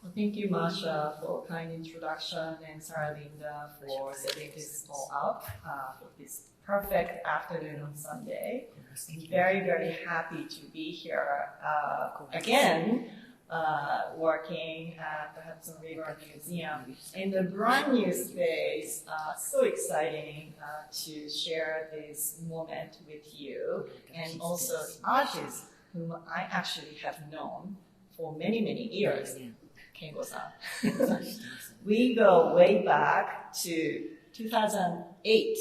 Well, thank you, Masha, for kind introduction, and Sarah Linda for setting this all up for this perfect afternoon on Sunday. I'm very, very happy to be here again, working at the Hudson River Museum in the brand new space. So exciting to share this moment with you, and also artists whom I actually have known for many, many years. Kengo-san. We go way back to 2008.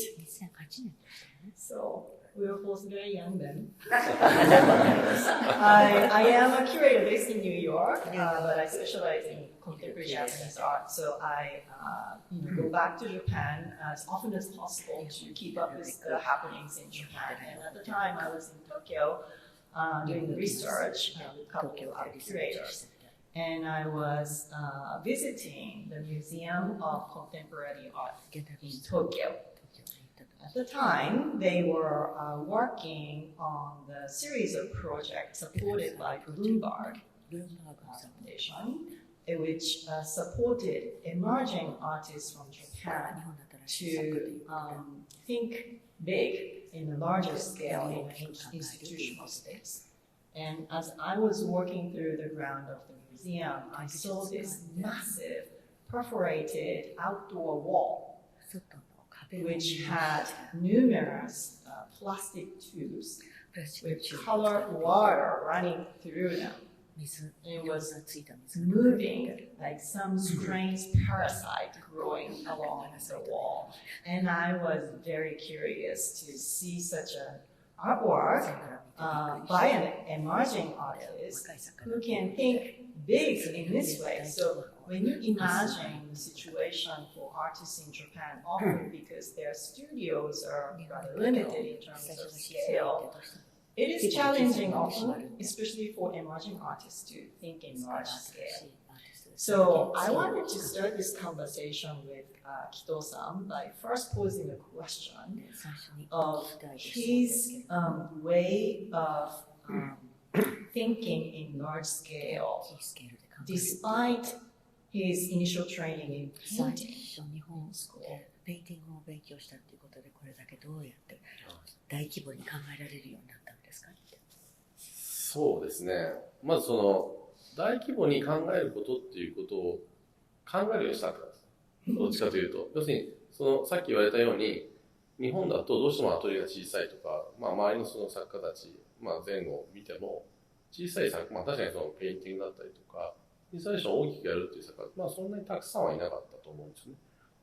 So we were both very young then. I am a curator based in New York, but I specialize in contemporary Japanese art. So I go back to Japan as often as possible to keep up with the happenings in Japan. And at the time I was in Tokyo doing research with a couple of other curators. And I was visiting the Museum of Contemporary Art in Tokyo. At the time, they were working on the series of projects supported by Bloomberg Foundation, which supported emerging artists from Japan to think big in a larger scale in an institutional space. And as I was walking through the ground of the museum, I saw this massive perforated outdoor wall, which had numerous plastic tubes with colored water running through them. It was moving like some strange parasite growing along the wall. And I was very curious to see such an artwork by an emerging artist who can think big in this way. So when you imagine the situation for artists in Japan, often because their studios are rather limited in terms of scale, it is challenging often, especially for emerging artists to think in large scale. So I wanted to start this conversation with Kito-san by first posing a question of his way of thinking in large scale, despite his initial training in painting school. ペインティングを勉強したということで、これだけどうやって大規模に考えられるようになったんですか？そうですね。まずその大規模に考えることっていうことを考えるようにしたんです。どっちかというと、要するにそのさっき言われたように、日本だとどうしてもアトリエが小さいとか、周りのその作家たち、前後を見ても小さい作家、確かにそのペインティングだったりとか、インスタレーションを大きくやるっていう作家、そんなにたくさんはいなかったと思うんですね。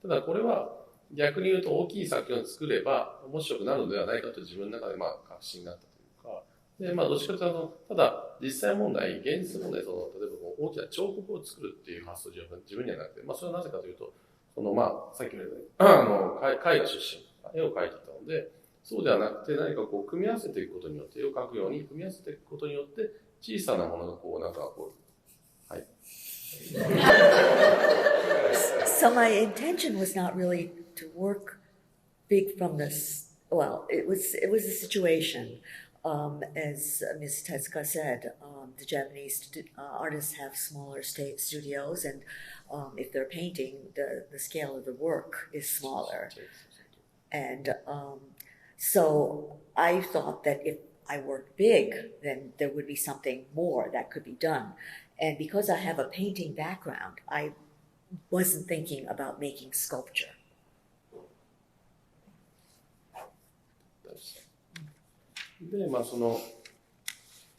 ただこれは逆に言うと大きい作品を作れば面白くなるのではないかと自分の中で確信になったというか、でどっちかというとただ実際問題、現実問題、例えば大きな彫刻を作るっていう発想自分にはなくて、それはなぜかというと、さっきのように絵画出身、絵を描いていたので、そうではなくて何かこう組み合わせていくことによって、絵を描くように組み合わせていくことによって小さなものがはい。So my intention was not really to work big from this. Well, it was a situation. As Ms. Tezuka said, the Japanese artists have smaller studios, and if they're painting, the scale of the work is smaller. And so I thought that if I worked big, then there would be something more that could be done. And because I have a painting background, I wasn't thinking about making sculpture. で、その、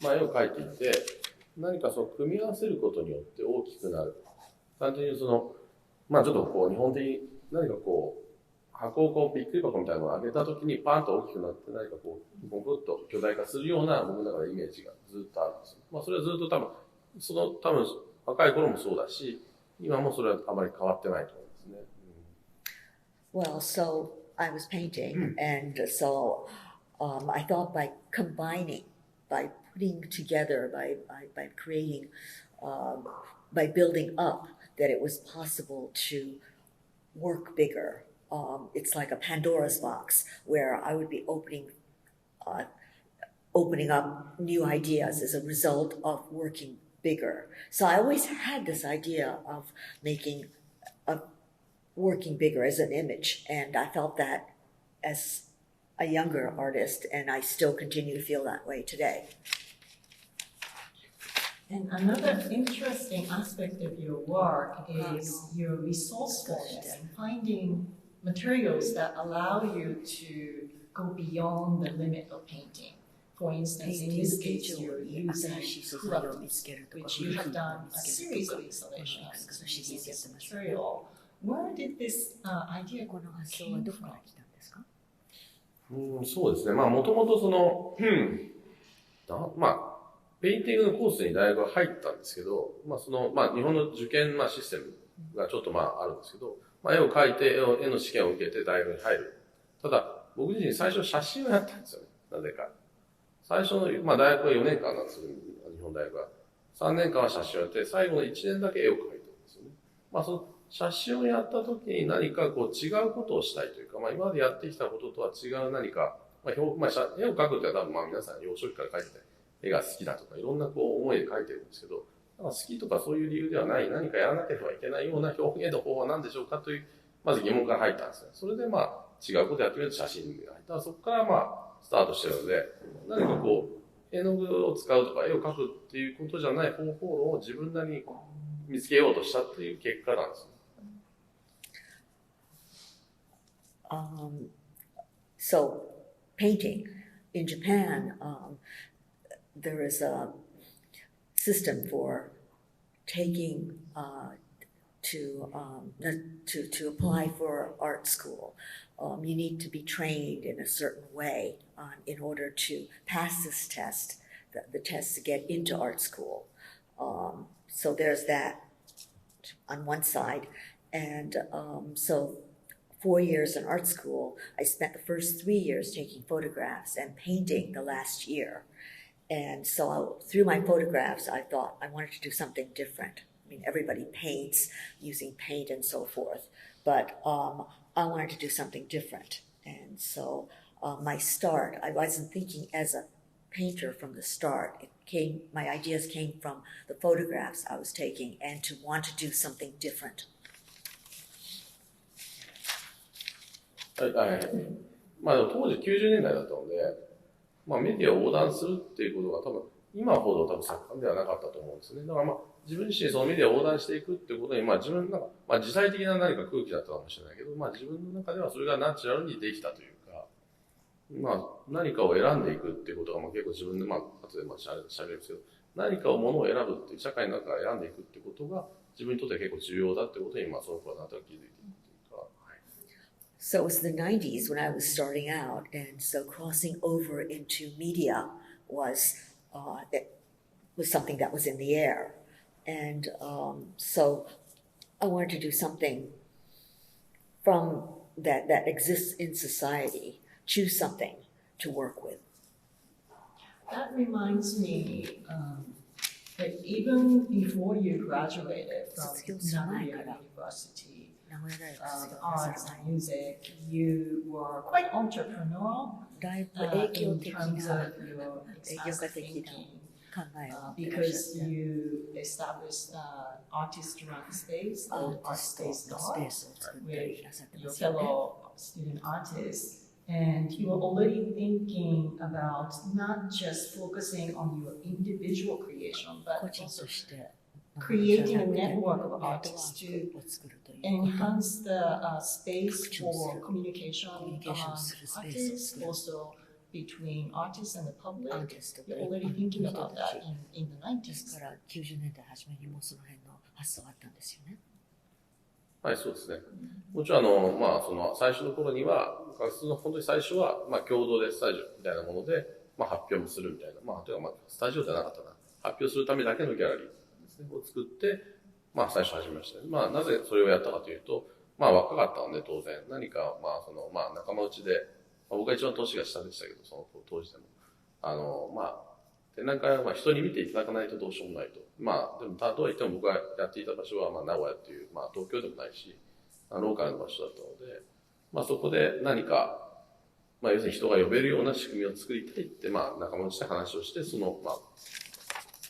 絵を描いていて、何かその組み合わせることによって大きくなる。単純にその、ちょっとこう日本的に何かこう、箱をこうびっくり箱みたいなのを上げたときにパンと大きくなって何かこう、ボクッと巨大化するような僕の中でイメージがずっとあるんですよ。それはずっと多分若い頃もそうだし、今もそれはあまり変わってないと思うんですね。Well, so I was painting, and so I thought by combining, by putting together, by creating, by building up, that it was possible to work bigger. It's like a Pandora's box where I would be opening up new ideas as a result of working bigger. So I always had this idea of working bigger as an image, and I felt that as a younger artist, and I still continue to feel that way today. And another interesting aspect of your work is your resourcefulness in finding materials that allow you to go beyond the limit of painting. For instance, in this case, you're using hula, which you have done a series of installations using this material. Where did this idea come from? そうですね。まあ、もともとその、まあ、ペインティングのコースに大学は入ったんですけど、まあ、その、まあ、日本の受験、まあ、システムがちょっとまあ、あるんですけど、まあ、絵を描いて、絵の試験を受けて大学に入る。ただ、僕自身最初写真をやったんですよね。なぜか。最初の、まあ、大学は4年間なんですけど、日本大学は。3年間は写真をやって、最後の1年だけ絵を描いてるんですよね。まあ、その、写真をやった時に何かこう違うことをしたいというか、まあ今までやってきたこととは違う何か、まあ絵を描くって多分まあ皆さん幼少期から描いてて、絵が好きだとかいろんなこう思いで描いてるんですけど、好きとかそういう理由ではない何かやらなければいけないような表現の方法は何でしょうかという、まず疑問から入ったんですね。それでまあ違うことやってみると写真が入った。そこからまあスタートしてるので、何かこう、絵の具を使うとか絵を描くっていうことじゃない方法論を自分なりに見つけようとしたっていう結果なんです。So painting in Japan, there is a system for taking to apply for art school. You need to be trained in a certain way in order to pass this test, the test to get into art school. So there's that on one side, and so 4 years in art school, I spent the first 3 years taking photographs and painting the last year. And so through my photographs, I thought I wanted to do something different. I mean, everybody paints using paint and so forth, but I wanted to do something different. And so my start, I wasn't thinking as a painter from the start. My ideas came from the photographs I was taking and to want to do something different. はいはい。まあでも当時90年代だったので、まあメディアを横断するっていうことが多分、今ほど多分盛んではなかったと思うんですね。だからまあ自分自身そのメディアを横断していくっていうことに、まあ自分なんか、まあ時代的な何か空気だったかもしれないけど、まあ自分の中ではそれがナチュラルにできたというか、まあ何かを選んでいくっていうことがまあ結構自分でまあ後でまあしゃべるんですけど、何かをものを選ぶっていう社会の中から選んでいくっていうことが自分にとっては結構重要だっていうことにまあその頃はなんとなく気づいている。So it was the 90s when I was starting out, and so crossing over into media was something that was in the air. And so I wanted to do something from that exists in society, choose something to work with. That reminds me that even before you graduated from Nagoya University, arts and music, you were quite entrepreneurial in terms of your expansive thinking, because you established artist-run space, art space with your fellow student artists, and you were already thinking about not just focusing on your individual creation, but also creating a network of artists to enhance the space for communication among artists, also between artists and the public. You're already thinking about that in the 90s. はい、そうですね。もちろんまあその最初の頃には、活動の本当に最初はまあ共同でスタジオみたいなものでまあ発表もするみたいな、まあというかまあスタジオじゃなかったな、発表するためだけのギャラリーですねを作って。まあ最初始めましたね。まあなぜそれをやったかというと、まあ若かったので当然何かまあそのまあ仲間内で、まあ、僕は一番年が下でしたけど、その当時でも。まあ、展覧会はまあ人に見ていただかないとどうしようもないと。まあでもとはいっても僕がやっていた場所はまあ名古屋っていう、まあ東京でもないし、ローカルの場所だったので、まあそこで何か、まあ要するに人が呼べるような仕組みを作りたいって、まあ仲間内で話をして、そのまあ、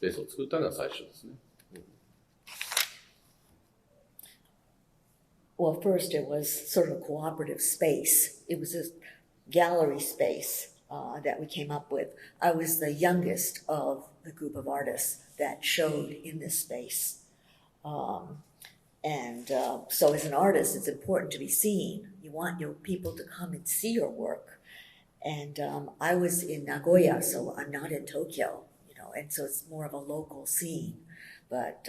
スペースを作ったのが最初ですね。Well, first it was sort of a cooperative space. It was a gallery space that we came up with. I was the youngest of the group of artists that showed in this space. So as an artist, it's important to be seen. You want your people to come and see your work. And I was in Nagoya, so I'm not in Tokyo, and so it's more of a local scene. But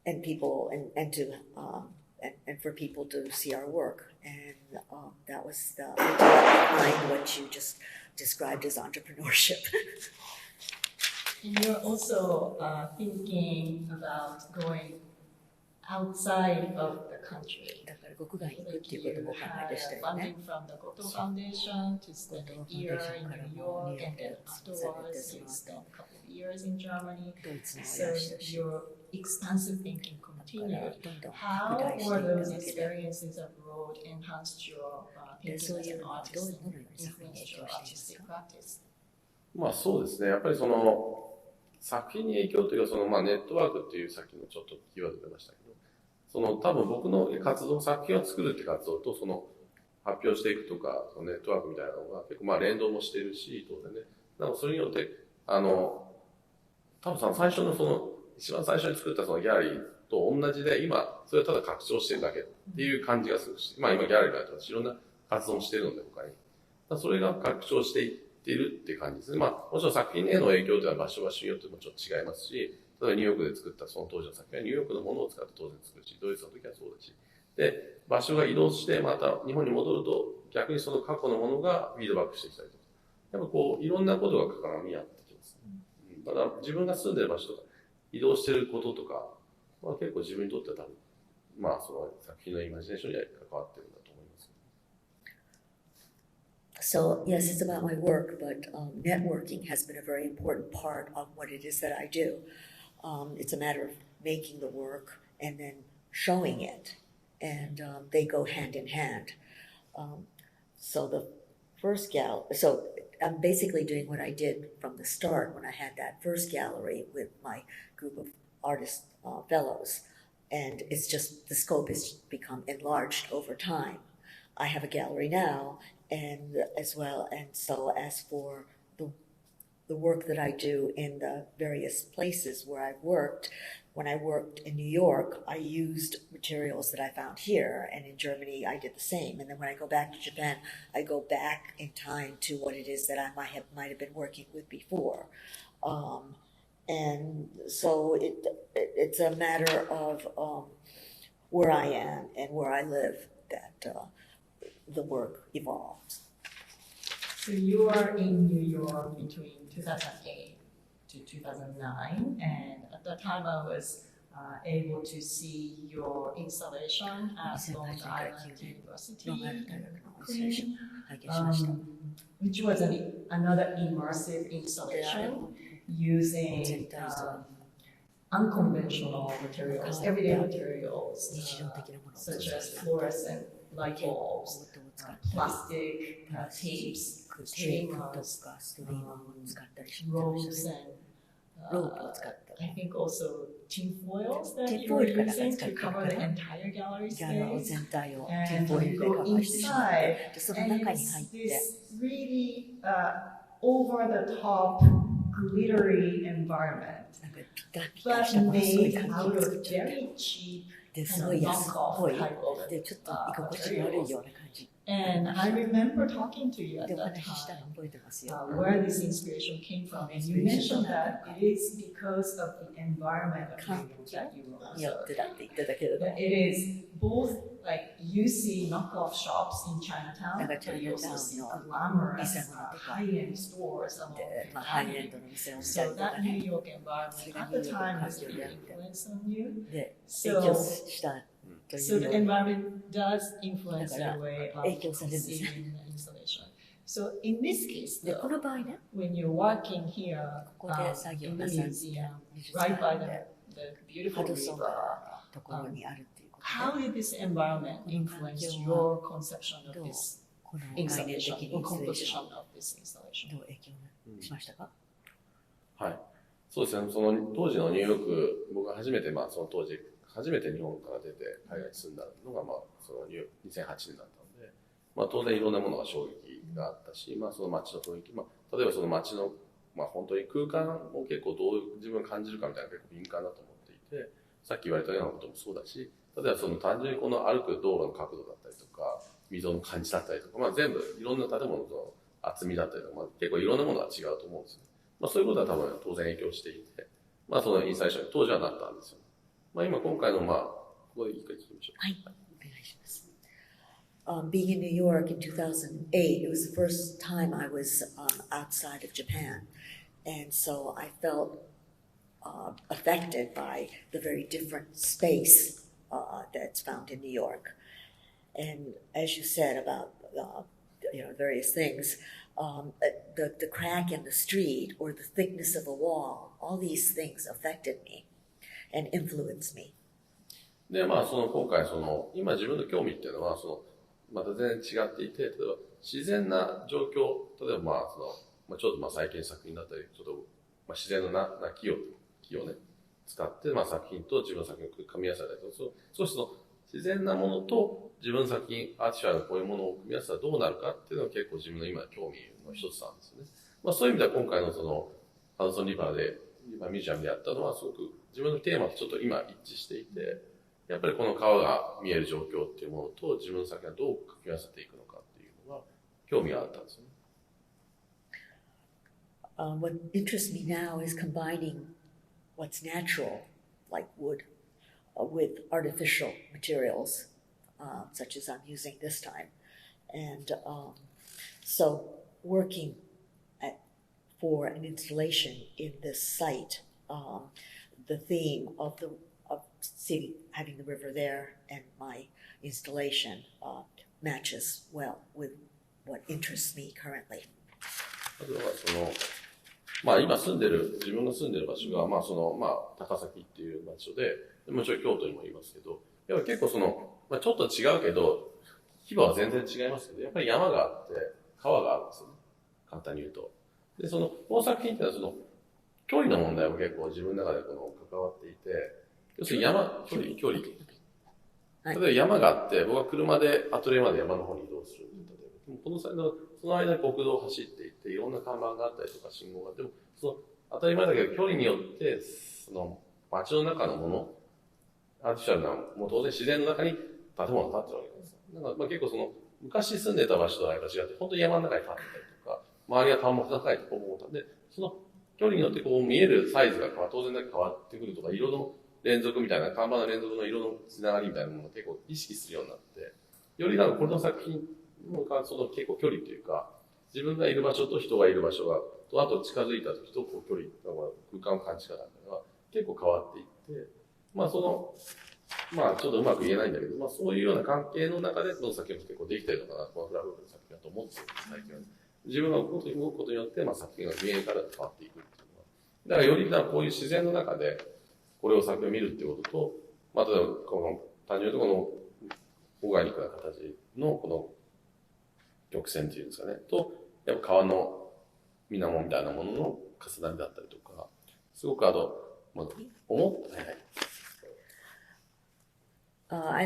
and people and for people to see our work, and that was the idea behind what you just described as entrepreneurship. And you're also thinking about going outside of the country. だから国外に行くっていうこともお考え You でした had よね。 funding from the Goto Foundation to spend a year in New York, and then afterwards you spent a couple of years in Germany. ドイツにもい So らしたし、 your expansive thinking だから continued. どんどん How 拡大して were いく those わけで。 experiences abroad enhanced your で、 thinking そう as いう an のはど artist のよう and に作品に influenced 影 your 響してい artistic ますか？ practice? まあそうですね。やっぱりその作品に影響というか、ネットワークっていうさっきのちょっとキーワード出ましたけど、多分僕の活動、作品を作るって活動と、発表していくとか、ネットワークみたいなのが結構連動もしているし、当然ね。なのでそれによって、多分最初の一番最初に作ったギャラリーと同じで、今、それはただ拡張してるだけっていう感じがするし、今ギャラリーがいろんな活動もしてるので、他に。それが拡張していっているっていう感じですね。もちろん作品への影響というのは場所によってもちょっと違いますし、例えばニューヨークで作ったその当時の作品はニューヨークのものを使って当然作るし、ドイツの時はそうだし。で、場所が移動してまた日本に戻ると逆にその過去のものがフィードバックしてきたりとか。やっぱいろんなことが絡み合ってきますね。ただ自分が住んでる場所とか移動してることとか、結構自分にとっては多分、その作品のイマジネーションに関わってるんだと思います。So, yes, it's about my work, but networking has been a very important part of what it is that I do. It's a matter of making the work and then showing it, and they go hand in hand. So the first so I'm basically doing what I did from the start when I had that first gallery with my group of artist fellows, and it's just the scope has become enlarged over time. I have a gallery now, and as well, and so as for the work that I do in the various places where I've worked, when I worked in New York, I used materials that I found here, and in Germany I did the same. And then when I go back to Japan, I go back in time to what it is that I might have been working with before. And so it's a matter of where I am and where I live that the work evolves. So you are in New York between 2008 to 2009, and at that time I was able to see your installation at Long Island University, which was another immersive installation using unconventional materials, everyday materials, such as fluorescent light bulbs, plastic tapes, streamers, ropes, and I think also tin foils that you were using to cover the entire gallery space. And you go inside, and it's this really over-the-top, glittery environment, but made out of very cheap knockoff type of materials. And I remember talking to you at that time where this inspiration came from, and you mentioned that it is because of the environment of New York that you observed. That it is both like you see knockoff shops in Chinatown, but you also see glamorous high-end stores along Fifth Avenue. So that New York environment at the time has a big influence on you. So the environment does influence your way of conceiving the installation. So in this case, though, when you're working here in the museum, right by the beautiful river, how did this environment influence your conception of this installation or composition of this installation? はい。そうですね、その当時のニューヨーク、僕が初めて、その当時、初めて日本から出て海外に住んだのが、その2008年だったので、当然いろんなものが衝撃があったし、その街の雰囲気、例えばその街の、本当に空間を結構どう自分が感じるかみたいな結構敏感だと思っていて、さっき言われたようなこともそうだし、例えばその単純にこの歩く道路の角度だったりとか、溝の感じだったりとか、全部いろんな建物の厚みだったりとか、結構いろんなものが違うと思うんですね。そういうことは多分当然影響していて、そのインスタレーションに当時はなったんですよ。今回のここでいいか聞きましょう。はい、お願いします。Being in New York in 2008, it was the first time I was outside of Japan. And so I felt affected by the very different space that's found in New York. And as you said about various things, the crack in the street or the thickness of a wall, all these things affected me and influenced me. で、その今回今自分の興味っていうのはまた全然違っていて、例えば自然な状況、例えばちょっと最近作品だったり、ちょっと自然な木をね、使って、作品と自分の作品を組み合わせたりとか、そうすると自然なものと自分の作品、アーティフィシャルなこういうものを組み合わせたらどうなるかっていうのが結構自分の今の興味の一つなんですよね。そういう意味では今回のハドソンリバーで、ミュージアムでやったのはすごく自分のテーマとちょっと今一致していて、やっぱりこの川が見える状況っていうものと自分の作品がどう組み合わせていくのかっていうのが興味があったんですよね。What interests me now is combining what's natural, like wood, with artificial materials, such as I'm using this time. And so working for an installation in this site, the theme of having the river there and my installation matches well with what interests me currently. 今自分が住んでる場所が、高崎っていう場所で、もちろん京都にもいますけど、やっぱり結構ちょっと違うけど、規模は全然違いますけど、やっぱり山があって、川があるんですよね。簡単に言うと。で、この作品っていうのは距離の問題も結構自分の中で関わっていて、要するに距離。例えば山があって、僕は車でアトリエまで山の方に移動する。この際その間に国道を走っていって、いろんな看板があったりとか信号があっても、当たり前だけど距離によって、街の中のもの、アーティフィシャルな、もう当然自然の中に建物が建ってるわけです。だから結構昔住んでた場所とはやっぱ違って、本当に山の中に建ってたりとか、周りが田んぼが高いところもで、距離によって見えるサイズが当然だけ変わってくるとか、色の連続みたいな、看板の連続の色のつながりみたいなものを結構意識するようになって、よりこの作品の結構距離というか、自分がいる場所と人がいる場所と、あと近づいた時と距離、空間を感じ方が結構変わっていって、ちょっとうまく言えないんだけど、そういうような関係の中でこの作品も結構できてるのかな、このフラフープの作品だと思うんですよ、最近は。自分が動くことによって、作品が見え方が変わっていくっていうのは。だからよりこういう自然の中で、これを作品を見るっていうことと、例えば単純にこのオーガニックな形のこの曲線っていうんですかね、と、やっぱ川の水面みたいなものの重なりだったりとか、すごくI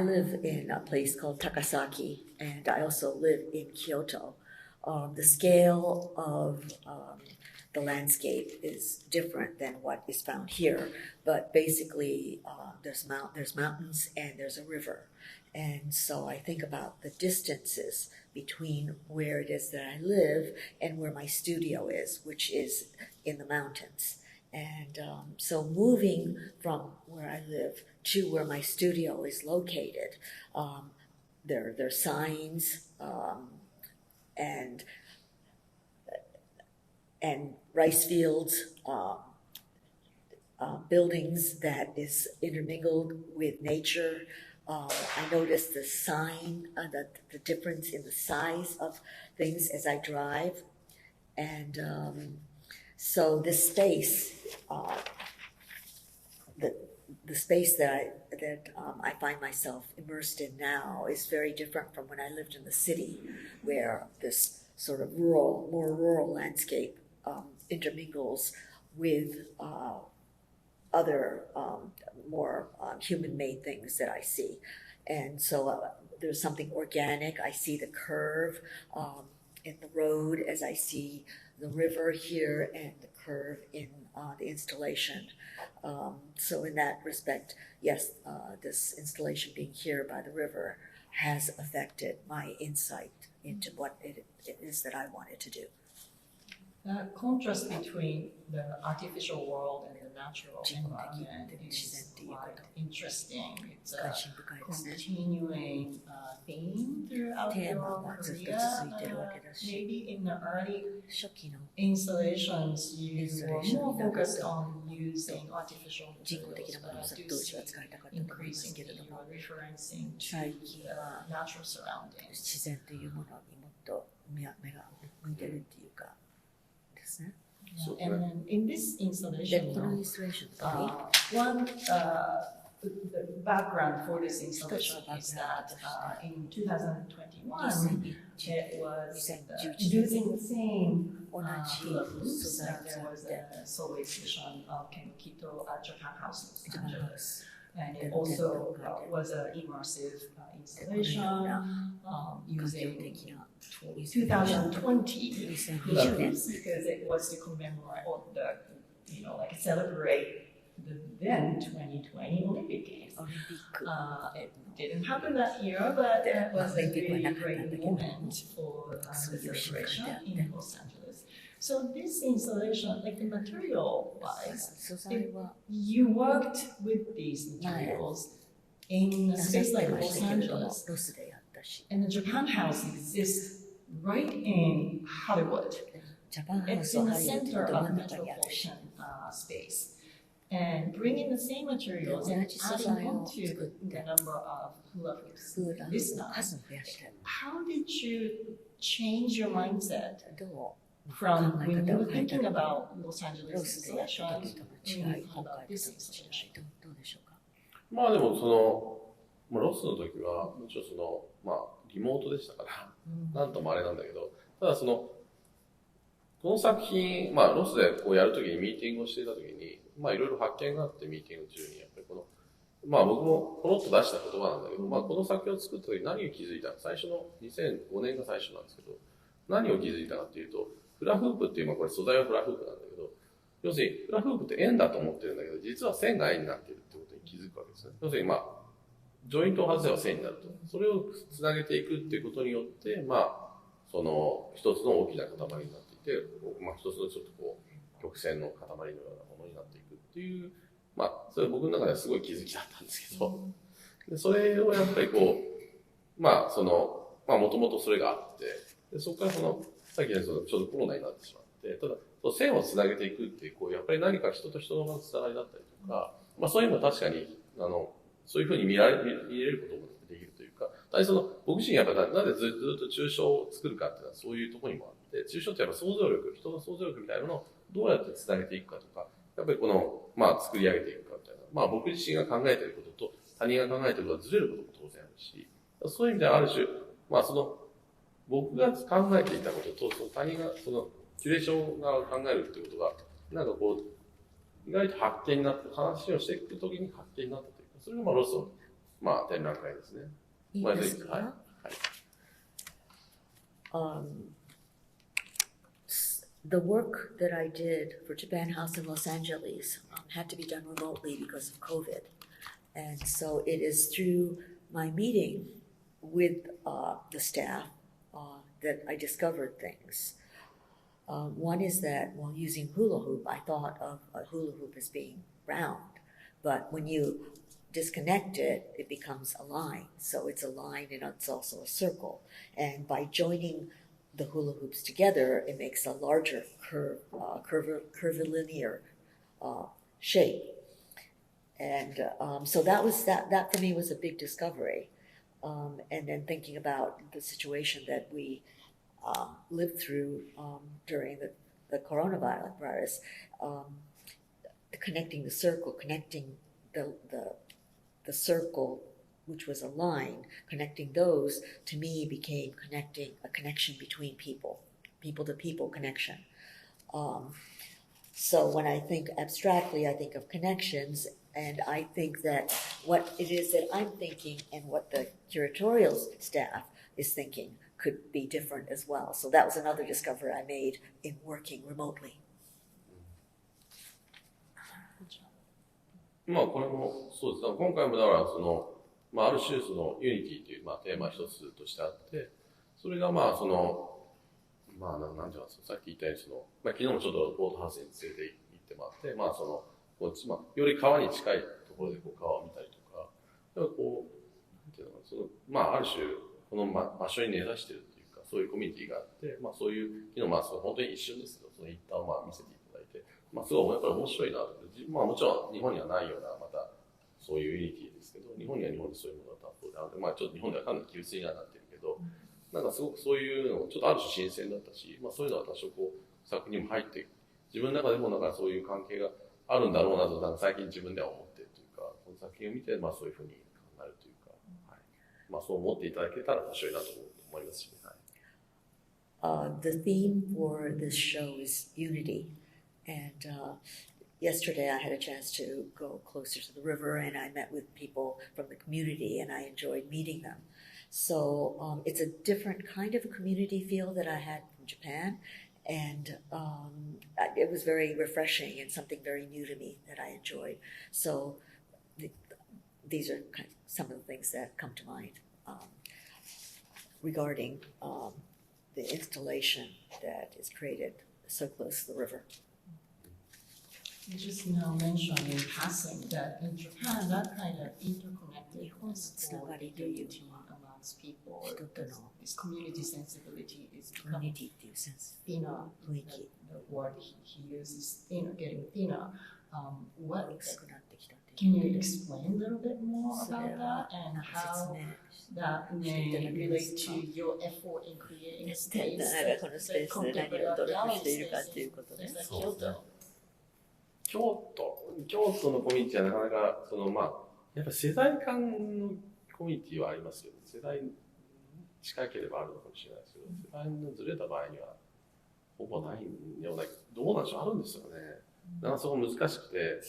live in a place called Takasaki, and I also live in Kyoto. The scale of the landscape is different than what is found here, but basically there's mountains and there's a river. And so I think about the distances between where it is that I live and where my studio is, which is in the mountains. And so moving from where I live to where my studio is located, there are signs and rice fields, buildings that is intermingled with nature. I noticed the the difference in the size of things as I drive. And so this space, the space that I find myself immersed in now is very different from when I lived in the city, where this sort of more rural landscape intermingles with other more human-made things that I see. And so there's something organic. I see the curve in the road as I see the river here and the curve in the installation. So in that respect, yes, this installation being here by the river has affected my insight into what it is that I wanted to do. The contrast between the artificial world and the natural environment is quite interesting. It's a continuing theme throughout your career. Maybe in the early installations, you were more focused on using artificial materials, but I do see increasingly you are referencing to the natural surroundings. 自然というものにもっと目が向いてるっていうか。Yeah. And then in this installation, one the background for this installation is that in 2021 it was using the same hula hoops. There was a solo exhibition of Kengo Kito at Japan House in Los Angeles. And it also was an immersive installation using 2020 hula hoops because it was to commemorate or celebrate the then 2020 Olympic Games. It didn't happen that year, but it was a really great moment for the celebration in Los Angeles. So this installation, like the material-wise, you worked with these materials in a space like Los Angeles, and the Japan House exists right in Hollywood. It's in the center of the metropolitan space. And bringing the same materials and adding on to the number of hula hoops this time, how did you change your mindset from when you were thinking about Los Angeles installation to about this installation? まあでもロスの時はもちろんリモートでしたからなんともあれなんだけど、ただこの作品ロスでこうやる時にミーティングをしていた時にいろいろ発見があって、ミーティング中にやっぱり僕もポロッと出した言葉なんだけど、この作品を作った時に何を気づいたか、最初の2005年が最初なんですけど、何を気づいたかっていうと、フラフープっていうこれ素材はフラフープなんだけど、要するにフラフープって円だと思ってるんだけど、実は線が円になっているってことに気づくわけですね。要するにジョイントを外せば線になると。それをつなげていくっていうことによって、一つの大きな塊になっていて、一つのちょっと曲線の塊のようなものになっていくっていう、それは僕の中ではすごい気づきだったんですけど、でそれをやっぱりもともとそれがあって、でそこからさっきのちょうどコロナになってしまって、ただ、線をつなげていくっていう、やっぱり何か人と人のつながりだったりとか、そういうのも確かに、そういうふうに見れることもできるというか、僕自身やっぱなんでずっと抽象を作るかっていうのはそういうところにもあって、抽象ってやっぱ想像力、人の想像力みたいなのをどうやってつなげていくかとか、やっぱり作り上げていくかみたいな。僕自身が考えていることと他人が考えていることがずれることも当然あるし、そういう意味ではある種、僕が考えていたことと、他人が、キュレーション側が考えるっていうことが、意外と発見になって、話をしていくときに発見になったというか、それがロスの、展覧会ですね。いいですか？はい。The work that I did for Japan House in Los Angeles had to be done remotely because of COVID. And so it is through my meeting with the staff that I discovered things. One is that while using hula hoop, I thought of a hula hoop as being round. But when you disconnect it, it becomes a line. So it's a line and it's also a circle. And by joining the hula hoops together, it makes a larger curvilinear shape. And so that for me was a big discovery. And then thinking about the situation that we lived through during the coronavirus, connecting the circle, connecting the circle, which was a line, connecting those, to me became a connection between people to people connection. So when I think abstractly, I think of connections, and I think that what it is that I'm thinking and what the curatorial staff is thinking could be different as well. So that was another discovery I made in working remotely. まあこれもそうです。今回もだからある種ユニティというテーマ一つとしてあって、それがなんていうんですか、さっき言ったように昨日もちょっとボートハウスに連れて行ってもらって、より川に近いところで川を見たりとか、なんていうのある種この場所に根ざしているというか、そういうコミュニティがあって、そういう昨日本当に一瞬ですけど、その一端を見せていただいて、すごいやっぱり面白いなと。もちろん日本にはないようなまたそういうユニティですけど、日本には日本でそういうものが担当であって、ちょっと日本ではかなり急須にはなってるけど、なんかすごくそういうのちょっとある種新鮮だったし、そういうのは多少作品にも入って自分の中でもそういう関係があるんだろうなと最近自分では思っているというか、この作品を見てそういうふうに考えるというか、そう思っていただけたら面白いなと思いますしね。The theme for this show is unity, and yesterday I had a chance to go closer to the river, and I met with people from the community, and I enjoyed meeting them. So it's a different kind of a community feel that I had from Japan, and it was very refreshing and something very new to me that I enjoyed. So these are some of the things that come to mind regarding the installation that is created so close to the river. You just now mentioned in passing that in Japan, that kind of interconnectedness or unity amongst people, this community sensibility is becoming thinner. The word he uses, thinner, getting thinner. Can you explain a little bit more about that and how that may relate to your effort in creating a space that contemporary space in Kyoto? 京都のコミュニティはなかなかやっぱ世代間のコミュニティはありますけど、世代近ければあるのかもしれないですけど、世代のずれた場合にはほぼないような、どうなんでしょう、あるんですよね。だからそこ難しくて、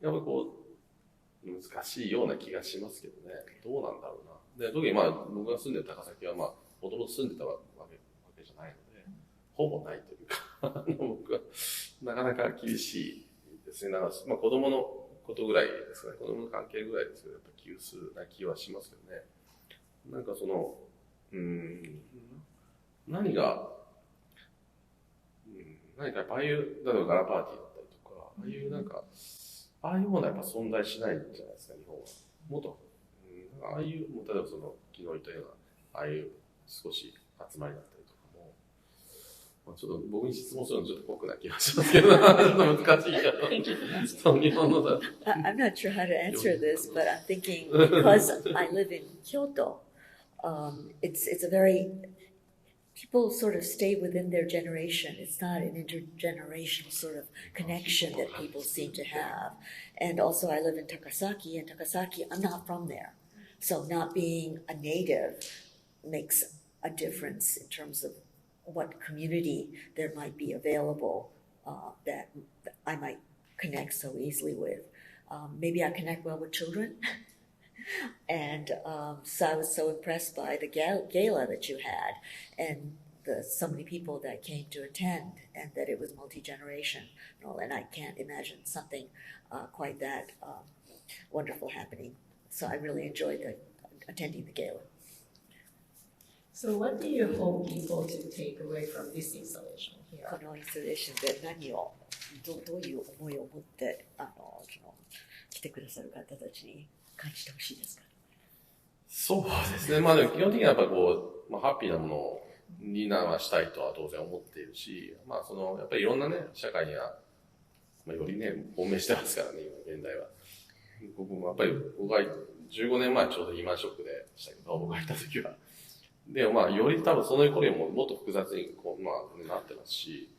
やっぱ難しいような気がしますけどね。どうなんだろうな。で、特に僕が住んでる高崎はもともと住んでたわけじゃないので、ほぼないというか僕はなかなか厳しいですね。だから子供のことぐらいですかね。子供の関係ぐらいですけど、やっぱ急須な気はしますけどね。なんか何かやっぱああいう、例えばガラパーティーだったりとか、ああいうものはやっぱ存在しないんじゃないですか、日本は。もっと、ああいう、例えば昨日言ったような、ああいう少し集まりだったりとかも、ちょっと僕に質問するのちょっと酷な気がしますけど、難しいけど、日本のだ。I'm not sure how to answer this, but I'm thinking because I live in Kyoto, it's a very people sort of stay within their generation. It's not an intergenerational sort of connection that people seem to have. And also I live in Takasaki, and Takasaki, I'm not from there. So not being a native makes a difference in terms of what community there might be available that I might connect so easily with. Maybe I connect well with children. And so I was so impressed by the gala that you had and so many people that came to attend, and that it was multi-generational, and I can't imagine something quite that wonderful happening. So I really enjoyed attending the gala. So what do you hope people to take away from this installation here? このインスタレーションで何をどういう思いを持って来てくださる方たちに感じてほしいですか？そうですね。でも基本的にはやっぱハッピーなものにしたいとは当然思っているし、やっぱりいろんなね、社会には、よりね、本命してますからね、今、現代は。僕もやっぱり、僕が15年前ちょうどリーマンショックでしたけど、僕がいた時は。で、より多分その頃よりももっと複雑になってますし、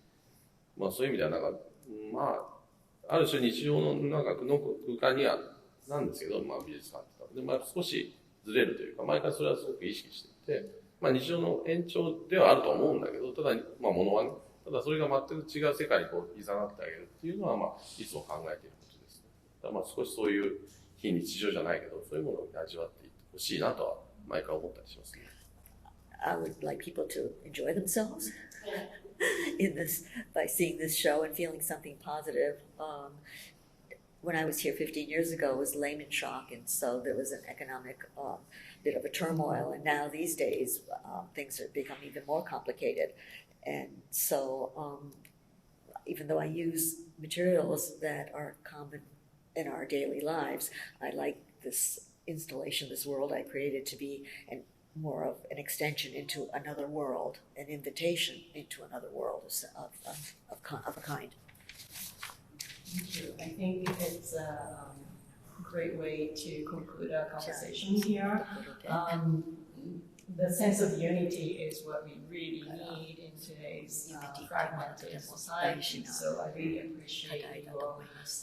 そういう意味ではある種日常の空間には、なんですけど、美術館ってで、少しずれるというか、毎回それはすごく意識していて、日常の延長ではあると思うんだけど、ただ、物はね、ただそれが全く違う世界にこう誘ってあげるっていうのは、まあ、いつも考えていることですね。だからまあ少しそういう非日常じゃないけど、そういうものを味わっていってほしいなとは毎回思ったりしますね。I would like people to enjoy themselves in this by seeing this show and feeling something positive. When I was here 15 years ago, it was Lehman shock, and so there was an economic bit of a turmoil. And now these days, things have become even more complicated. And so, even though I use materials that are common in our daily lives, I like this installation, this world I created to be more of an extension into another world, an invitation into another world of a kind. Thank you. I think it's a great way to conclude our conversation here. The sense of unity is what we really need in today's fragmented society. So I really appreciate you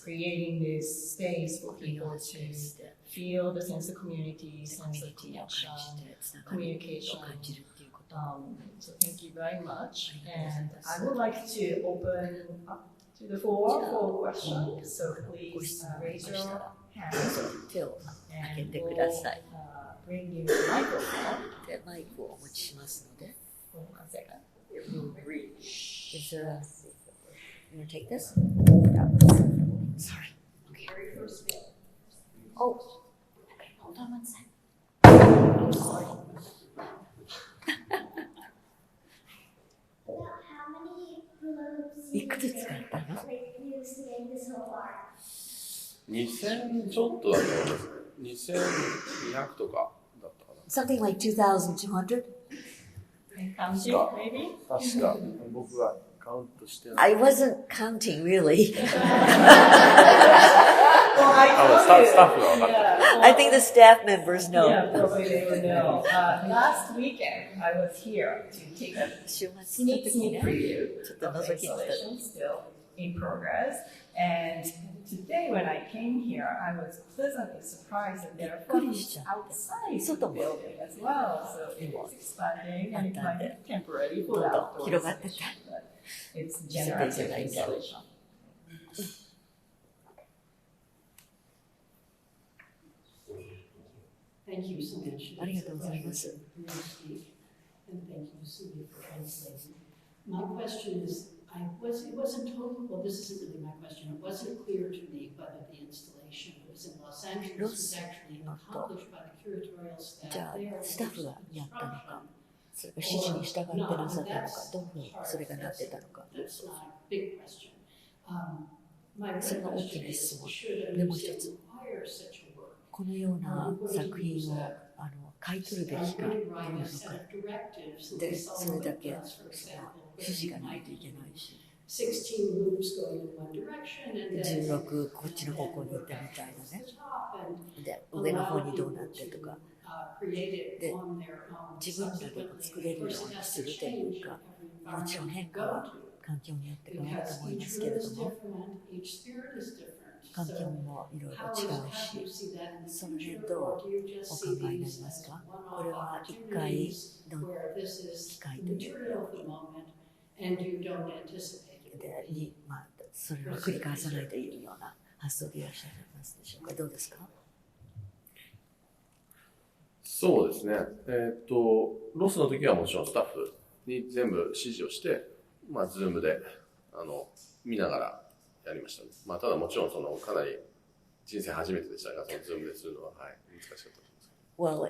creating this space for people to feel the sense of community, sense of connection, communication. So thank you very much. And I would like to open up to the floor for questions. So please raise your hand and we'll bring you the microphone. で、マイクをお持ちしますので。Hold on a second. It will reach. Is there a, you want to take this? Sorry. Okay. Very first bit. Oh. Okay, hold on one sec. Sorry. About how many groups いくつ使ったの？ used to make this whole art? 2000ちょっとだと思います。2200とかだったかな。Something like 2,200? Counting, maybe? 確か、僕がカウントしてない。 I wasn't counting really. Well, I スタッフが分かってる。 I think the staff members know. Yeah, probably they will know. Last weekend, I was here to take a 週末の sneak 時にね、 preview ちょっと of the 覗きに行った。 installation, still in progress. And today, when I came here, I was pleasantly surprised that there are programs outside the building as well. So it's expanding and it might be temporary for the outdoor installation, but it's generative installation. Thank you so much. ありがとうございます。 And thank you, Sylvia, for translating. My question is, it wasn't total, well, this isn't really my question. It wasn't clear to me whether the installation that was in Los Angeles was actually accomplished by the curatorial staff じゃあ there. スタッフがやったのか、それが指示に従ってなさったのか、どういうふうにそれがなってたのか。 That's not a big question. My real それが大き question な is, 質問。 should で a もう一 museum つ、 require such a work? このような作品を買い取るべきかどうなのか。 で、それだけ指示がないといけないし。 16 loops going in one direction and then 16こっちの方向に行ったみたいなね。で、上の方にどうなってとか。で、自分らで作れるようにするというか、もちろん変化は環境によって変わると思いますけれども、環境もいろいろ違うし、その辺どうお考えになりますか？これは一回の機会というように、まあ、それを繰り返さないというような発想でいらっしゃいますでしょうか？どうですか？そうですね。ロスの時はもちろんスタッフに全部指示をして、まあ、ズームで、見ながらやりましたね。まあ、ただもちろん、かなり人生初めてでしたが、そのズームでするのは、はい、難しかったと思います。 Well,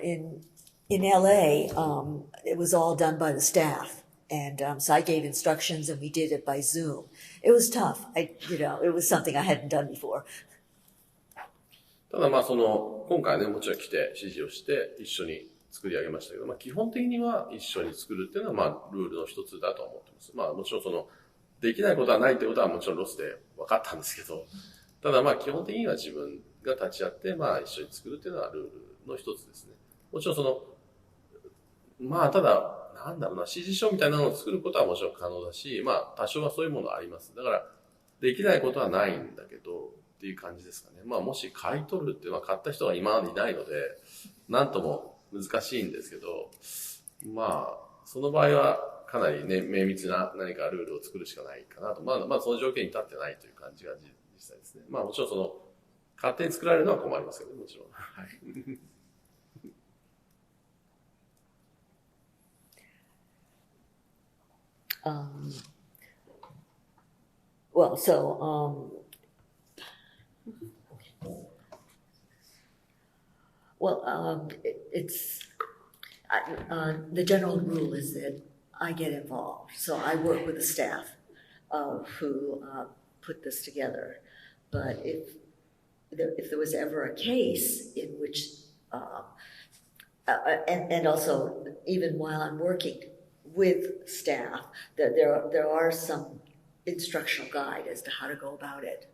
in LA, it was all done by the staff. And so I gave instructions and we did it by Zoom. It was tough. It was something I hadn't done before. ただまあ今回ね、もちろん来て指示をして一緒に作り上げましたけど、まあ基本的には一緒に作るっていうのはまあルールの一つだと思ってます。まあもちろんできないことはないってことはもちろんロスで分かったんですけど、ただまあ基本的には自分が立ち会ってまあ一緒に作るっていうのはルールの一つですね。もちろんまあただ、なんだろうな、指示書みたいなのを作ることはもちろん可能だし、まあ多少はそういうものはあります。だから、できないことはないんだけど、っていう感じですかね。まあもし買い取るって、まあ買った人が今までいないので、なんとも難しいんですけど、まあ、その場合はかなりね、綿密な何かルールを作るしかないかなと。まあその条件に立ってないという感じが実際ですね。まあもちろん勝手に作られるのは困りますけどね、もちろん。はい。Well, so, the general rule is that I get involved. So I work with the staff who put this together. But if there was ever a case in which, and also even while I'm working with staff, there are some instructional guide as to how to go about it.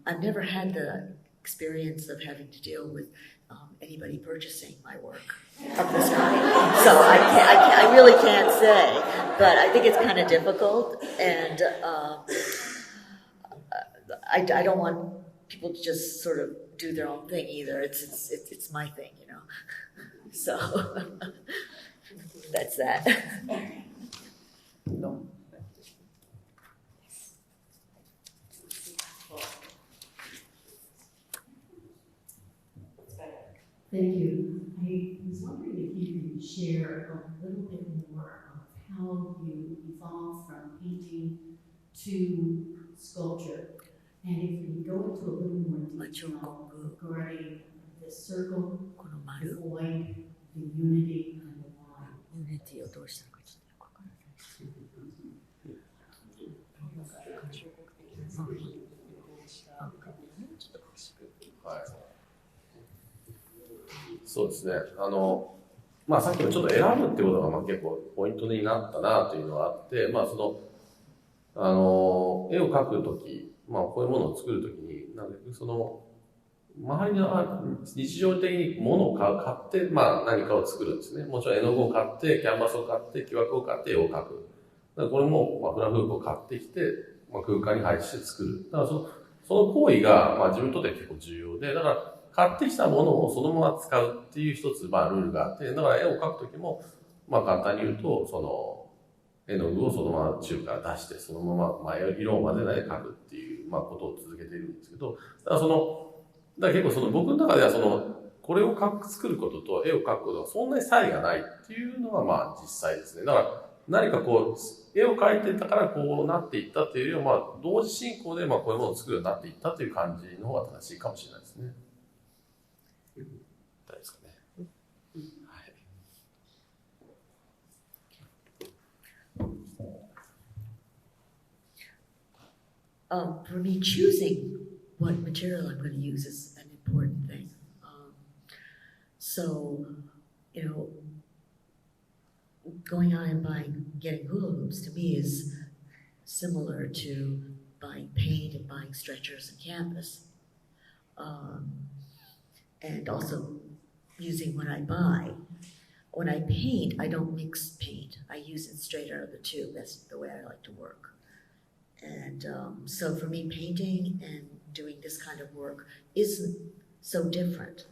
I've never had the experience of having to deal with anybody purchasing my work of this kind, so I really can't say, but I think it's kind of difficult, and I don't want people to just sort of do their own thing either. It's my thing, you know. So that's that. No. Thank you. I was wondering if you could share a little bit more of how you evolved from painting to sculpture. And if you go into a little more detail regarding the circle, the void, the unity, and the line. Unity をどうしたのかちょっとよくわからない。はい。そうですね。まあさっきもちょっと選ぶってことが結構ポイントになったなというのがあって、まあ絵を描くとき、まあこういうものを作るときに、周りの日常的に物を買って、まあ何かを作るんですね。もちろん絵の具を買って、キャンバスを買って、木枠を買って絵を描く。だからこれも、まあ、フラフープを買ってきて、まあ、空間に配置して作る。だからその行為が、まあ自分にとって結構重要で、だから買ってきたものをそのまま使うっていう一つ、まあルールがあって、だから絵を描くときも、まあ簡単に言うと、絵の具をそのままチューブから出して、そのまま、まあ、色を混ぜないで描くっていう、まあことを続けているんですけど、だから結構僕の中ではこれを作ることと絵を描くことがそんなに差異がないっていうのがまあ実際ですね。だから何かこう、絵を描いてたからこうなっていったっていうよりは、まあ同時進行でまあこういうものを作るようになっていったという感じの方が正しいかもしれないですね。大丈夫ですかね。はい。For me, choosing what material I'm going to use is an important thing. So, you know, going out and getting hula hoops to me is similar to buying paint and buying stretchers and canvas. And also using what I buy. When I paint, I don't mix paint. I use it straight out of the tube. That's the way I like to work. And so for me, painting and doing this kind of work isn't so different.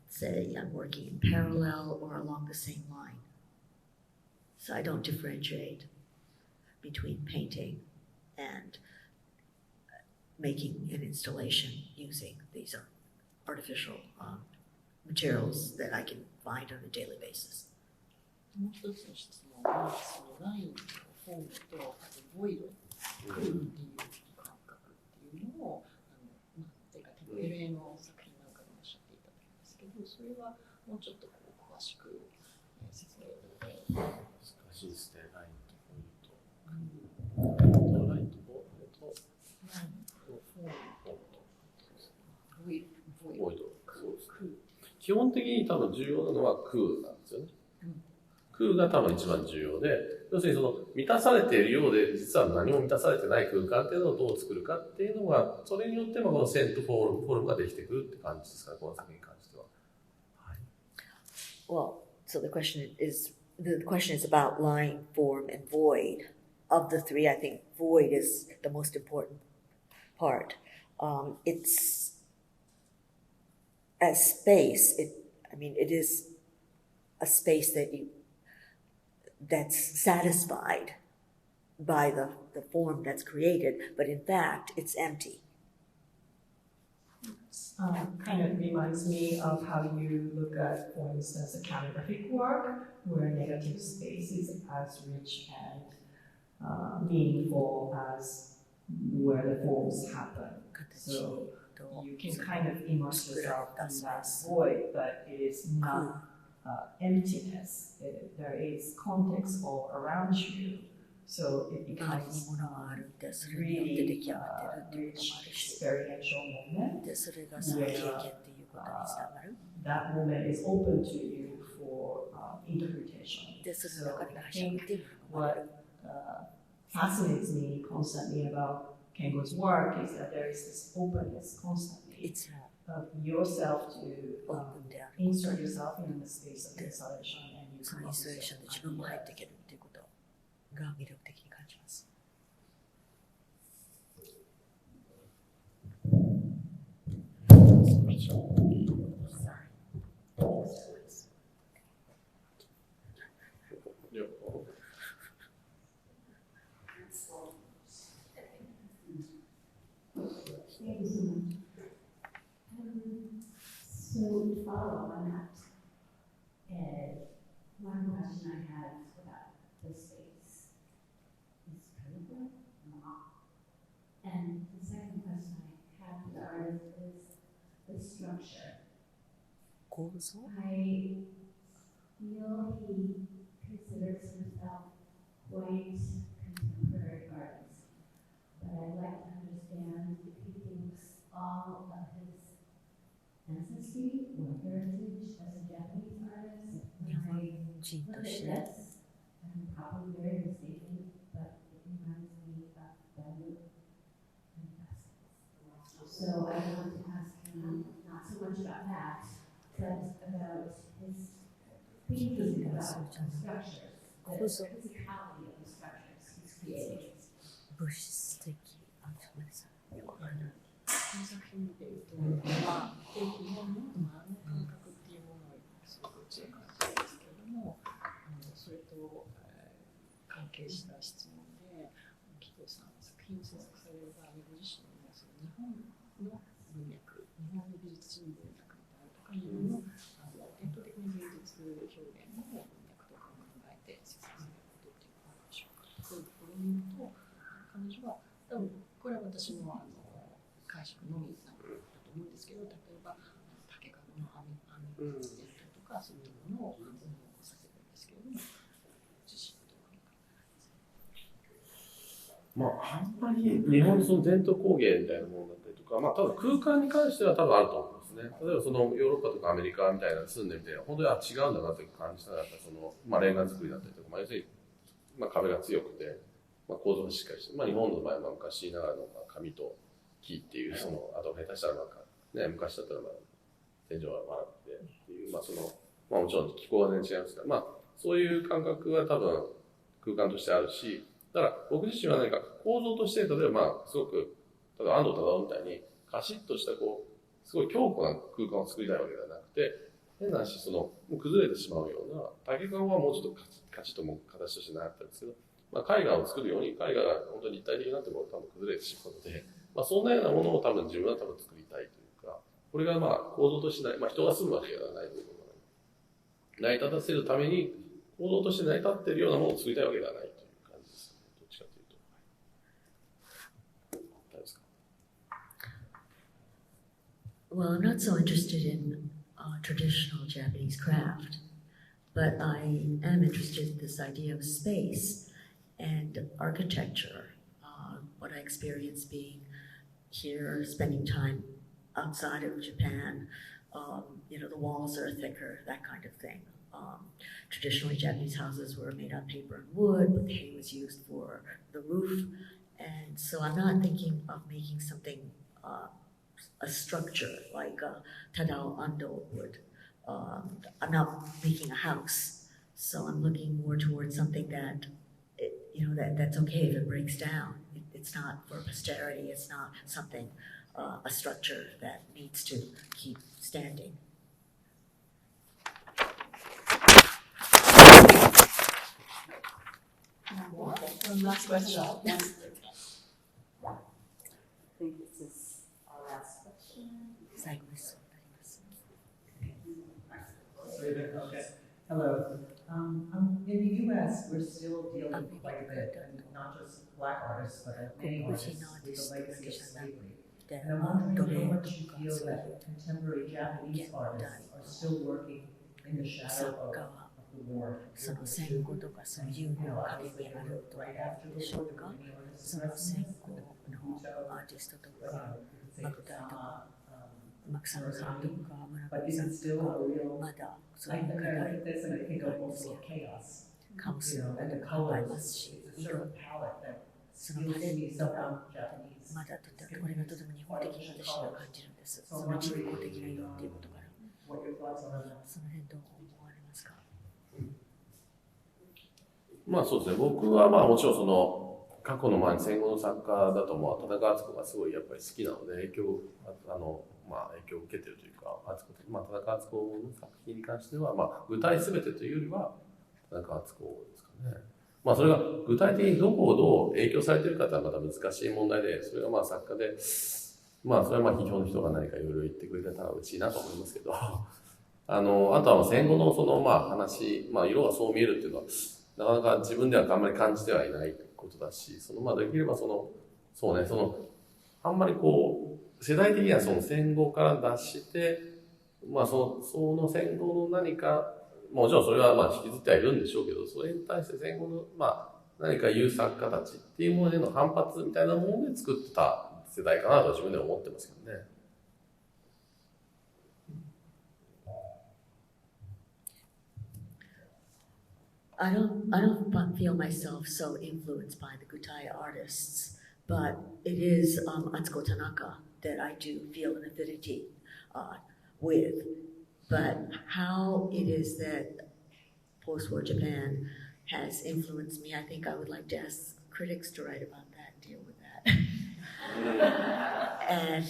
Say I'm working in parallel or along the same line. So I don't differentiate between painting and making an installation using these artificial materials that I can find on a daily basis. もう一つの質問は、そのラインのフォームと、あとボイドっていう感覚っていうのを、てかLAの作品なんかでもおっしゃっていただきますけど、それはもうちょっとこう詳しく説明を。難しいですね、ラインとボイド。ラインとボイドと、ラインとフォームと、ボイド。そうですね。基本的に多分重要なのは空なんですよね。空が多分一番重要で、要するに満たされているようで、実は何も満たされてない空間っていうのをどう作るかっていうのが、それによってこの線とフォルムができてくるって感じですから、この作品に関しては。はい。Well, so the question is about line, form, and void. Of the three, I think void is the most important part. It's as space. It is a space that's satisfied by the form that's created, but in fact, it's empty. Kind of reminds me of how you look at, for instance, a calligraphic work where negative space is as rich and meaningful as where the forms happen. So you can kind of immerse yourself in that void, but it is not emptiness. There is context all around you. So it becomes really rich experiential moment where that moment is open to you for interpretation. So I think what fascinates me constantly about Kengo's work is that there is this openness constantly of yourself to insert yourself in the space of installation and you come up with your ideas. が魅力的に感じます。Thank you so much. So to follow on that, one question I have about the space is critical or not? And the second question I have for the artist is the structure. I feel he considers himself quite contemporary artist, but I'd like to understand if he thinks all of his ancestry or heritage as a Japanese artist. When I look at this, I'm probably very mistaken, but it reminds me of bamboo and baskets. So I want to ask him not so much about that, but about his thinking about the structures, the physicality of the structures he's creating. 物質的、あ、ごめんなさい。よくわかんない。この作品見てると、まあ、日本の間の感覚っていうものをすごく強く感じるんですけれども、それと、関係した質問で、紀藤さんは作品を制作される場合にご自身のその日本の文脈、日本の美術人文脈であるとかいうのを、伝統的な芸術表現の文脈とかを考えて制作されることっていうのはあるでしょうか。そういうところに言うと、彼女は多分これは私の解釈のみだと思うんですけど、例えば竹籠の編み伝統とかそういうものをさせるんですけれども、自身はどういうふうに考えられますか？まあ、あんまり日本のその伝統工芸みたいなものだったりとか、まあ、多分空間に関しては多分あると思うんですね。例えばそのヨーロッパとかアメリカみたいな住んでみて、本当に違うんだなという感じたら、その、まあ、レンガ作りだったりとか、まあ、要するに、まあ、壁が強くて、まあ、構造がしっかりして、まあ、日本の場合は昔ながらの紙と木っていう、その、あと下手したらなんか、ね、昔だったらまあ天井は笑ってっていう、まあその、まあもちろん気候は全然違いますが、まあそういう感覚は多分空間としてあるし、だから僕自身は何か構造として、例えばまあすごく、例えば安藤忠雄みたいにカシッとしたこう、すごい強固な空間を作りたいわけではなくて、変な話、その、もう崩れてしまうような、竹籠はもうちょっとカチッとも形としてなかったんですけど、まあ、絵画を作るように、絵画が本当に立体的になっても多分崩れてしまうので、まあ、そんなようなものを多分自分は多分作りたいというか、これがまあ構造としてない、まあ、人が住むわけではないということなので、成り立たせるために構造として成り立っているようなものを作りたいわけではないという感じですね。どっちかというと。誰ですか？ Well, I'm not so interested in traditional Japanese craft, but I am interested in this idea of space and architecture. What I experienced being here, spending time outside of Japan, the walls are thicker, that kind of thing. Traditionally, Japanese houses were made out of paper and wood, but hay was used for the roof. And so I'm not thinking of making something, a structure like Tadao Ando would. I'm not making a house. So I'm looking more towards something that, that's okay if it breaks down. It's not for posterity. It's not something, a structure that needs to keep standing. One last question. I think this is our last question. 最後にそうなります。 Okay. Hello. In the U.S., we're still dealing quite a bit, and not just black artists, but many artists with the legacy of slavery. And I'm wondering how much you feel that contemporary Japanese artists are still working in the shadow of the war. その戦後とかそういうのを陰にあると思うでしょうか。その戦後のアーティストとか、マクターとか、マクサムさんとか、村上さんとか、まだそういう課題があるんですけど、カオスのことも考えますし、色、そのパレットがまだとてもこれがとても日本的に私は感じるんです。その人工的な色っていうことから。その辺どう思われますか？まあそうですね、僕はまあもちろんその過去の戦後の作家だと田中敦子がすごいやっぱり好きなので影響を受けているというか、田中敦子の作品に関しては、具体すべてというよりは田中敦子ですかね。それが具体的にどこをどう影響されているかというのはまた難しい問題で、それが作家で、それは批評の人が何かいろいろ言ってくれたら嬉しいなと思いますけど、あとは戦後のその話、色がそう見えるっていうのは、なかなか自分ではあんまり感じてはいないことだし、できればあんまり世代的にはその戦後から脱して、その戦後の何か、もちろんそれは引きずってはいるんでしょうけど、それに対して戦後の何か言う作家たちっていうものへの反発みたいなもので作ってた世代かなと自分では思ってますけどね。I don't feel myself so influenced by the Gutai artists, but it is Atsuko Tanaka that I do feel an affinity with. But how it is that post-war Japan has influenced me, I think I would like to ask critics to write about that and deal with that. And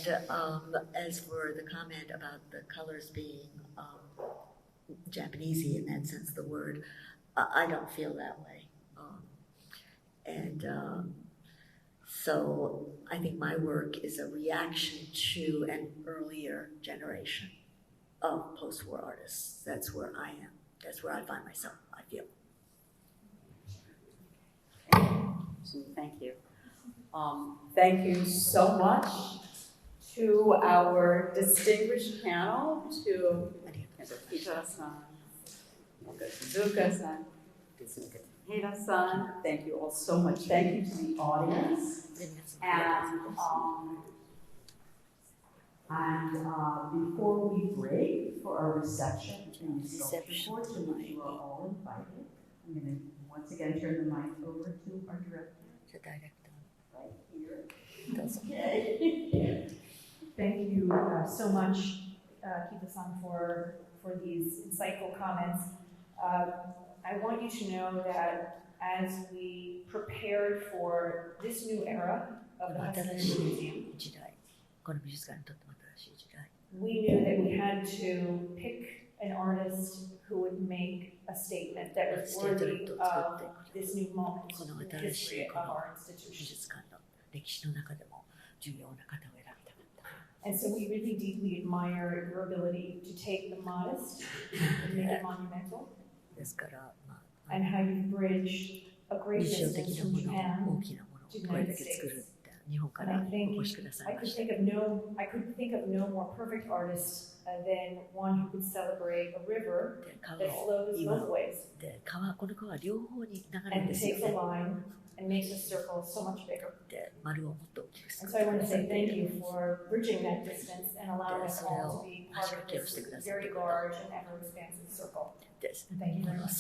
as for the comment about the colors being Japanesey in that sense of the word, I don't feel that way. So I think my work is a reaction to an earlier generation of post-war artists. That's where I am. That's where I find myself, I feel. Thank you. Thank you so much to our distinguished panel, to Kengo Kito-san, Miwako Tezuka-san, Hira-san. Thank you all so much. Thank you to the audience. And before we break for our reception in the sculpture court, to which you are all invited, I'm going to once again turn the mic over to our director. Right here. Okay. Thank you so much, Kito-san, for these insightful comments. I want you to know that as we prepared for this new era of the Hudson River Museum, we knew that we had to pick an artist who would make a statement that was worthy of this new moment in the history of our institution. And so we really deeply admire your ability to take the modest and make it monumental, and how you bridge a great distance from Japan to the United States. And I think I could think of no more perfect artist than one who could celebrate a river that flows both ways and takes a line and makes a circle so much bigger. And so I want to say thank you for bridging that distance and allowing us all to be part of this very large and ever-expansive circle. Thank you very much.